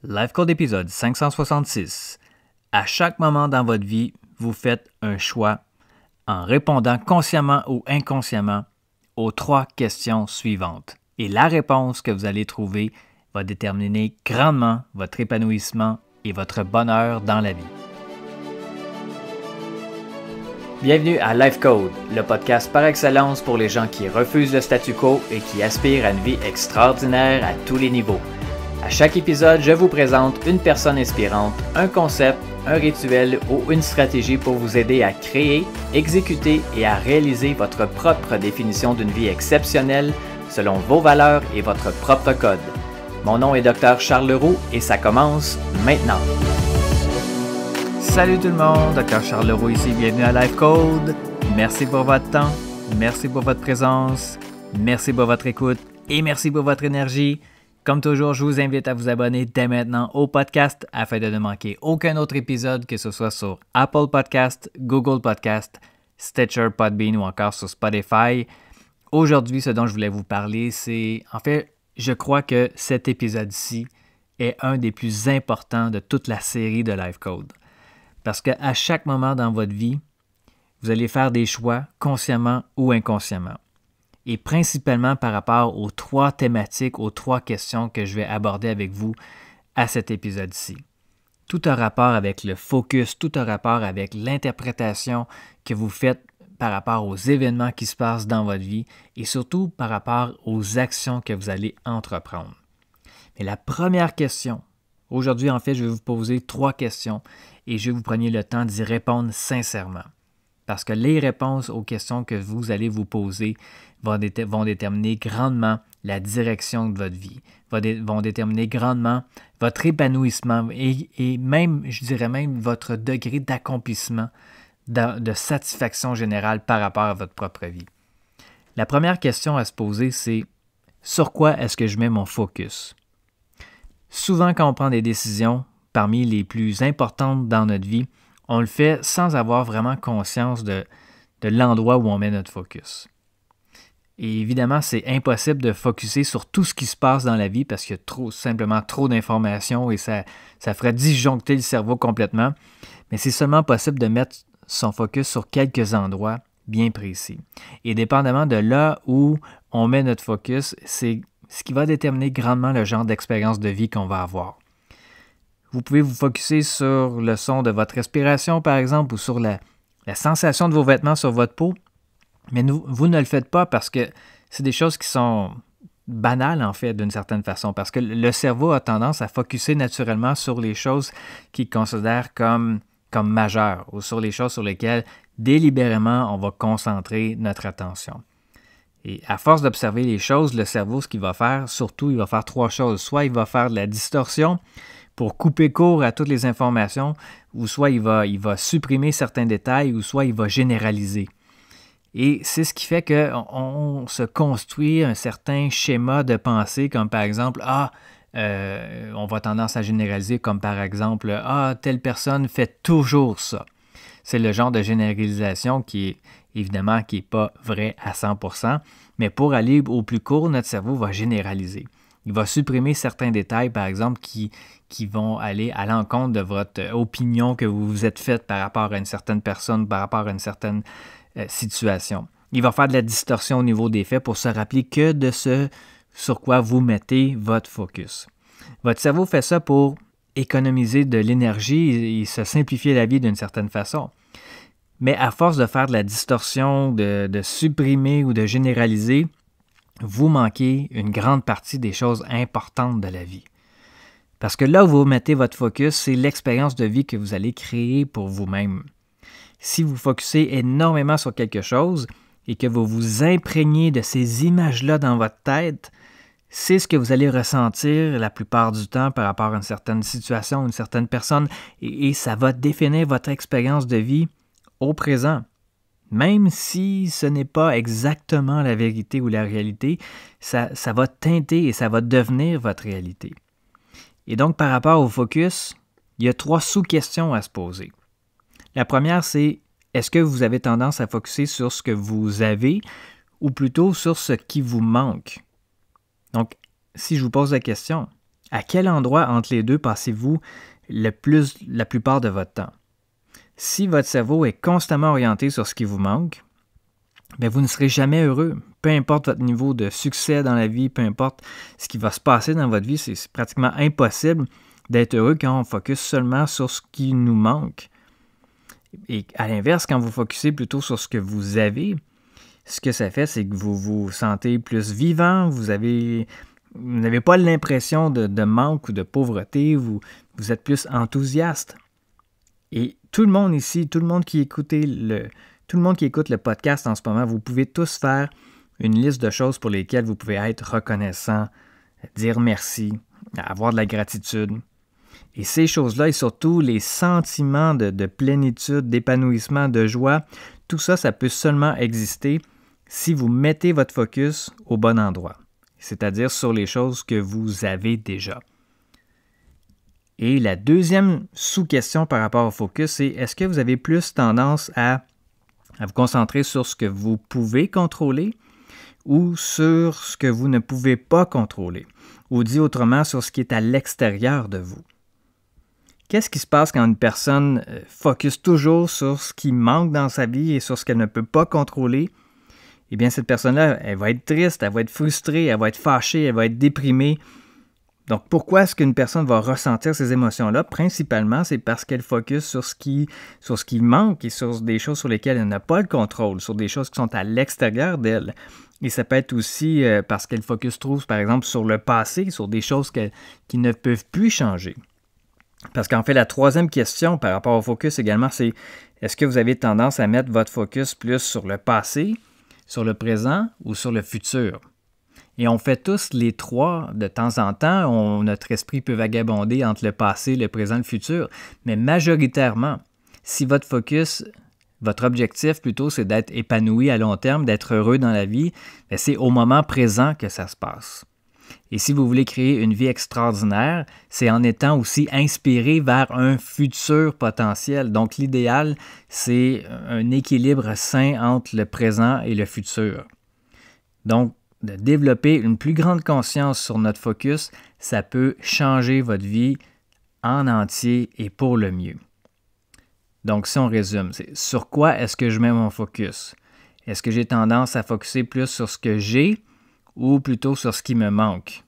Life Code épisode 566. À chaque moment dans votre vie, vous faites un choix en répondant consciemment ou inconsciemment aux 3 questions suivantes. Et la réponse que vous allez trouver va déterminer grandement votre épanouissement et votre bonheur dans la vie. Bienvenue à Life Code, le podcast par excellence pour les gens qui refusent le statu quo et qui aspirent à une vie extraordinaire à tous les niveaux. À chaque épisode, je vous présente une personne inspirante, un concept, un rituel ou une stratégie pour vous aider à créer, exécuter et à réaliser votre propre définition d'une vie exceptionnelle selon vos valeurs et votre propre code. Mon nom est Dr. Charles Leroux et ça commence maintenant. Salut tout le monde, Dr. Charles Leroux ici, bienvenue à Life Code. Merci pour votre temps, merci pour votre présence, merci pour votre écoute et merci pour votre énergie. Comme toujours, je vous invite à vous abonner dès maintenant au podcast afin de ne manquer aucun autre épisode, que ce soit sur Apple Podcast, Google Podcast, Stitcher, Podbean ou encore sur Spotify. Aujourd'hui, ce dont je voulais vous parler, c'est... En fait, je crois que cet épisode-ci est un des plus importants de toute la série de Life Code. Parce qu'à chaque moment dans votre vie, vous allez faire des choix consciemment ou inconsciemment. Et principalement par rapport aux 3 thématiques, aux 3 questions que je vais aborder avec vous à cet épisode-ci. Tout a rapport avec le focus, tout a rapport avec l'interprétation que vous faites par rapport aux événements qui se passent dans votre vie et surtout par rapport aux actions que vous allez entreprendre. Mais la première question, aujourd'hui en fait, je vais vous poser 3 questions et je vais vous prendre le temps d'y répondre sincèrement. Parce que les réponses aux questions que vous allez vous poser vont déterminer grandement la direction de votre vie, vont déterminer grandement votre épanouissement et même, je dirais même, votre degré d'accomplissement, de satisfaction générale par rapport à votre propre vie. La première question à se poser, c'est sur quoi est-ce que je mets mon focus? Souvent, quand on prend des décisions parmi les plus importantes dans notre vie, on le fait sans avoir vraiment conscience de l'endroit où on met notre focus. Et évidemment, c'est impossible de focusser sur tout ce qui se passe dans la vie parce qu'il y a simplement trop d'informations et ça ferait disjoncter le cerveau complètement. Mais c'est seulement possible de mettre son focus sur quelques endroits bien précis. Et dépendamment de là où on met notre focus, c'est ce qui va déterminer grandement le genre d'expérience de vie qu'on va avoir. Vous pouvez vous focusser sur le son de votre respiration, par exemple, ou sur la sensation de vos vêtements sur votre peau. Mais vous ne le faites pas parce que c'est des choses qui sont banales, en fait, d'une certaine façon. Parce que le cerveau a tendance à focusser naturellement sur les choses qu'il considère comme majeures ou sur les choses sur lesquelles, délibérément, on va concentrer notre attention. Et à force d'observer les choses, le cerveau, ce qu'il va faire, surtout, il va faire 3 choses. Soit il va faire de la distorsion pour couper court à toutes les informations, ou soit il va supprimer certains détails, ou soit il va généraliser. Et c'est ce qui fait qu'on se construit un certain schéma de pensée, comme par exemple, on va tendance à généraliser, comme par exemple, telle personne fait toujours ça. C'est le genre de généralisation qui est pas vrai à 100%, mais pour aller au plus court, notre cerveau va généraliser. Il va supprimer certains détails, par exemple, qui vont aller à l'encontre de votre opinion que vous vous êtes faite par rapport à une certaine personne, par rapport à une certaine situation. Il va faire de la distorsion au niveau des faits pour se rappeler que de ce sur quoi vous mettez votre focus. Votre cerveau fait ça pour économiser de l'énergie et se simplifier la vie d'une certaine façon. Mais à force de faire de la distorsion, de supprimer ou de généraliser, vous manquez une grande partie des choses importantes de la vie. Parce que là où vous mettez votre focus, c'est l'expérience de vie que vous allez créer pour vous-même. Si vous focussez énormément sur quelque chose et que vous vous imprégnez de ces images-là dans votre tête, c'est ce que vous allez ressentir la plupart du temps par rapport à une certaine situation, une certaine personne, et ça va définir votre expérience de vie au présent. Même si ce n'est pas exactement la vérité ou la réalité, ça va teinter et ça va devenir votre réalité. Et donc, par rapport au focus, il y a 3 sous-questions à se poser. La première, c'est est-ce que vous avez tendance à focusser sur ce que vous avez ou plutôt sur ce qui vous manque? Donc, si je vous pose la question, À quel endroit entre les deux passez-vous la plupart de votre temps? Si votre cerveau est constamment orienté sur ce qui vous manque, bien, vous ne serez jamais heureux. Peu importe votre niveau de succès dans la vie, peu importe ce qui va se passer dans votre vie, c'est pratiquement impossible d'être heureux quand on focus seulement sur ce qui nous manque. Et à l'inverse, quand vous focussez plutôt sur ce que vous avez, ce que ça fait, c'est que vous vous sentez plus vivant, vous n'avez pas l'impression de manque ou de pauvreté, vous êtes plus enthousiaste. Et tout le monde ici, tout le monde qui écoute le podcast en ce moment, vous pouvez tous faire une liste de choses pour lesquelles vous pouvez être reconnaissant, dire merci, avoir de la gratitude. Et ces choses-là, et surtout les sentiments de plénitude, d'épanouissement, de joie, tout ça, ça peut seulement exister si vous mettez votre focus au bon endroit, c'est-à-dire sur les choses que vous avez déjà. Et la deuxième sous-question par rapport au focus, c'est est-ce que vous avez plus tendance à vous concentrer sur ce que vous pouvez contrôler ou sur ce que vous ne pouvez pas contrôler, ou dit autrement, sur ce qui est à l'extérieur de vous? Qu'est-ce qui se passe quand une personne focus toujours sur ce qui manque dans sa vie et sur ce qu'elle ne peut pas contrôler? Eh bien, cette personne-là, elle va être triste, elle va être frustrée, elle va être fâchée, elle va être déprimée. Donc, pourquoi est-ce qu'une personne va ressentir ces émotions-là? Principalement, c'est parce qu'elle focus sur ce qui manque et sur des choses sur lesquelles elle n'a pas le contrôle, sur des choses qui sont à l'extérieur d'elle. Et ça peut être aussi parce qu'elle focus trop, par exemple, sur le passé, sur des choses qui ne peuvent plus changer. Parce qu'en fait, la troisième question par rapport au focus également, c'est est-ce que vous avez tendance à mettre votre focus plus sur le passé, sur le présent ou sur le futur? Et on fait tous les trois de temps en temps. Notre esprit peut vagabonder entre le passé, le présent, le futur. Mais majoritairement, si votre focus, votre objectif plutôt, c'est d'être épanoui à long terme, d'être heureux dans la vie, bien, c'est au moment présent que ça se passe. Et si vous voulez créer une vie extraordinaire, c'est en étant aussi inspiré vers un futur potentiel. Donc l'idéal, c'est un équilibre sain entre le présent et le futur. Donc, de développer une plus grande conscience sur notre focus, ça peut changer votre vie en entier et pour le mieux. Donc, si on résume, c'est sur quoi est-ce que je mets mon focus? Est-ce que j'ai tendance à focuser plus sur ce que j'ai ou plutôt sur ce qui me manque?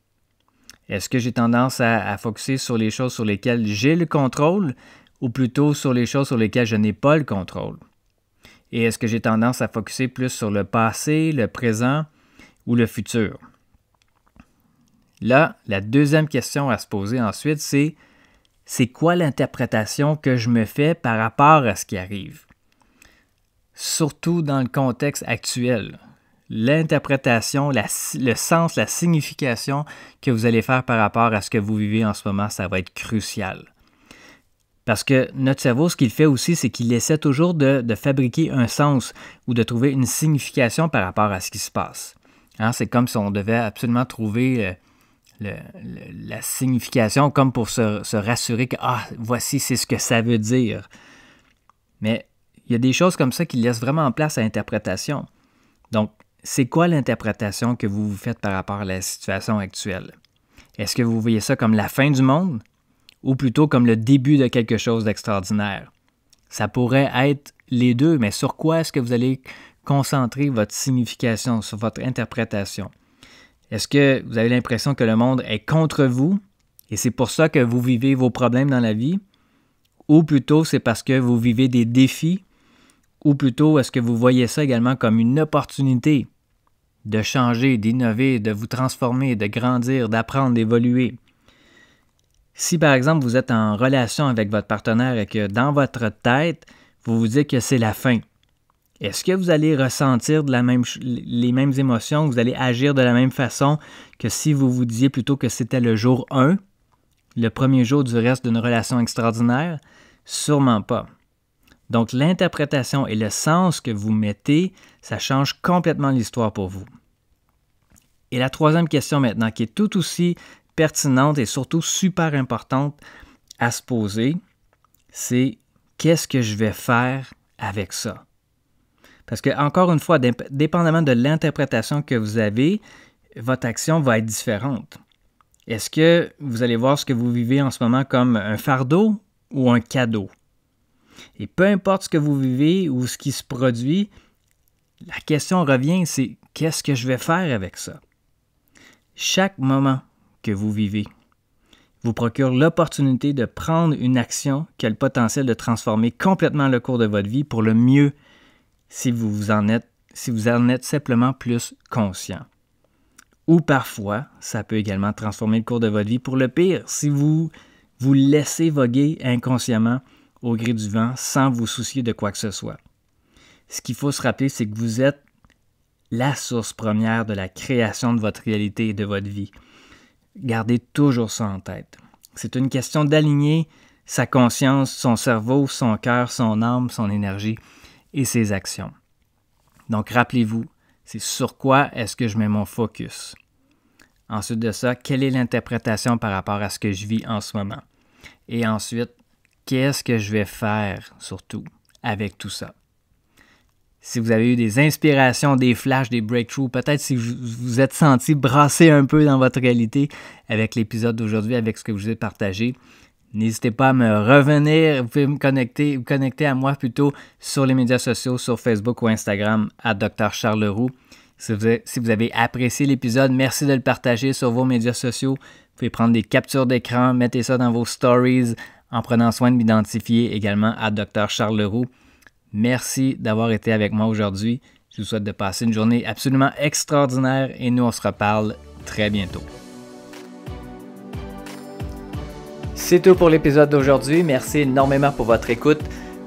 Est-ce que j'ai tendance à focuser sur les choses sur lesquelles j'ai le contrôle ou plutôt sur les choses sur lesquelles je n'ai pas le contrôle? Et est-ce que j'ai tendance à focuser plus sur le passé, le présent ou le futur? Là, la deuxième question à se poser ensuite, c'est quoi l'interprétation que je me fais par rapport à ce qui arrive? Surtout dans le contexte actuel. L'interprétation, le sens, la signification que vous allez faire par rapport à ce que vous vivez en ce moment, ça va être crucial. Parce que notre cerveau, ce qu'il fait aussi, c'est qu'il essaie toujours de fabriquer un sens ou de trouver une signification par rapport à ce qui se passe. Hein, c'est comme si on devait absolument trouver la signification comme pour se rassurer que voici, c'est ce que ça veut dire. Mais il y a des choses comme ça qui laissent vraiment place à l'interprétation. Donc, c'est quoi l'interprétation que vous faites par rapport à la situation actuelle? Est-ce que vous voyez ça comme la fin du monde ou plutôt comme le début de quelque chose d'extraordinaire? Ça pourrait être les deux, mais sur quoi est-ce que vous allez concentrer votre signification, sur votre interprétation? Est-ce que vous avez l'impression que le monde est contre vous et c'est pour ça que vous vivez vos problèmes dans la vie? Ou plutôt c'est parce que vous vivez des défis? Ou plutôt est-ce que vous voyez ça également comme une opportunité de changer, d'innover, de vous transformer, de grandir, d'apprendre, d'évoluer? Si par exemple vous êtes en relation avec votre partenaire et que dans votre tête, vous vous dites que c'est la fin, est-ce que vous allez ressentir les mêmes émotions, vous allez agir de la même façon que si vous vous disiez plutôt que c'était le jour 1, le premier jour du reste d'une relation extraordinaire? Sûrement pas. Donc l'interprétation et le sens que vous mettez, ça change complètement l'histoire pour vous. Et la troisième question maintenant, qui est tout aussi pertinente et surtout super importante à se poser, c'est qu'est-ce que je vais faire avec ça? Parce que, encore une fois, dépendamment de l'interprétation que vous avez, votre action va être différente. Est-ce que vous allez voir ce que vous vivez en ce moment comme un fardeau ou un cadeau? Et peu importe ce que vous vivez ou ce qui se produit, la question revient, c'est qu'est-ce que je vais faire avec ça? Chaque moment que vous vivez vous procure l'opportunité de prendre une action qui a le potentiel de transformer complètement le cours de votre vie pour le mieux si vous en êtes simplement plus conscient. Ou parfois, ça peut également transformer le cours de votre vie pour le pire si vous vous laissez voguer inconsciemment au gré du vent sans vous soucier de quoi que ce soit. Ce qu'il faut se rappeler, c'est que vous êtes la source première de la création de votre réalité et de votre vie. Gardez toujours ça en tête. C'est une question d'aligner sa conscience, son cerveau, son cœur, son âme, son énergie et ses actions. Donc, rappelez-vous, c'est sur quoi est-ce que je mets mon focus? Ensuite de ça, quelle est l'interprétation par rapport à ce que je vis en ce moment? Et ensuite, qu'est-ce que je vais faire, surtout, avec tout ça? Si vous avez eu des inspirations, des flashs, des breakthroughs, peut-être si vous vous êtes senti brasser un peu dans votre réalité avec l'épisode d'aujourd'hui, avec ce que je vous ai partagé, n'hésitez pas à me revenir. Vous pouvez vous connecter à moi plutôt sur les médias sociaux, sur Facebook ou Instagram, @Dr Charles Leroux. Si vous avez apprécié l'épisode, merci de le partager sur vos médias sociaux. Vous pouvez prendre des captures d'écran, mettez ça dans vos stories en prenant soin de m'identifier également à Dr Charles Leroux. Merci d'avoir été avec moi aujourd'hui. Je vous souhaite de passer une journée absolument extraordinaire et nous, on se reparle très bientôt. C'est tout pour l'épisode d'aujourd'hui. Merci énormément pour votre écoute.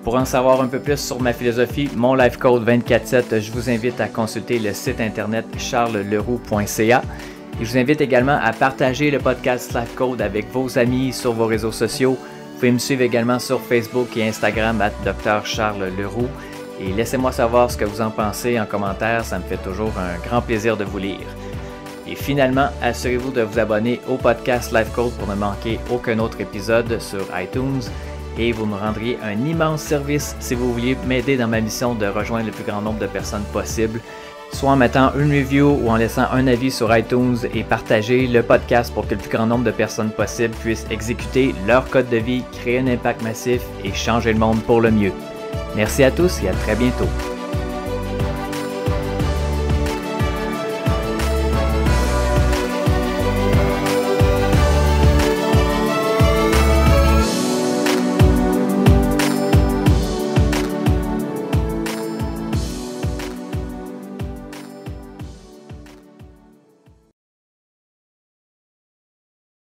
Pour en savoir un peu plus sur ma philosophie, mon Life Code 24/7, je vous invite à consulter le site internet charlesleroux.ca. Et je vous invite également à partager le podcast Life Code avec vos amis sur vos réseaux sociaux. Vous pouvez me suivre également sur Facebook et Instagram @Dr Charles Leroux. Et laissez-moi savoir ce que vous en pensez en commentaire, ça me fait toujours un grand plaisir de vous lire. Et finalement, assurez-vous de vous abonner au podcast Life Code pour ne manquer aucun autre épisode sur iTunes. Et vous me rendriez un immense service si vous vouliez m'aider dans ma mission de rejoindre le plus grand nombre de personnes possible, soit en mettant une review ou en laissant un avis sur iTunes et partager le podcast pour que le plus grand nombre de personnes possible puissent exécuter leur code de vie, créer un impact massif et changer le monde pour le mieux. Merci à tous et à très bientôt.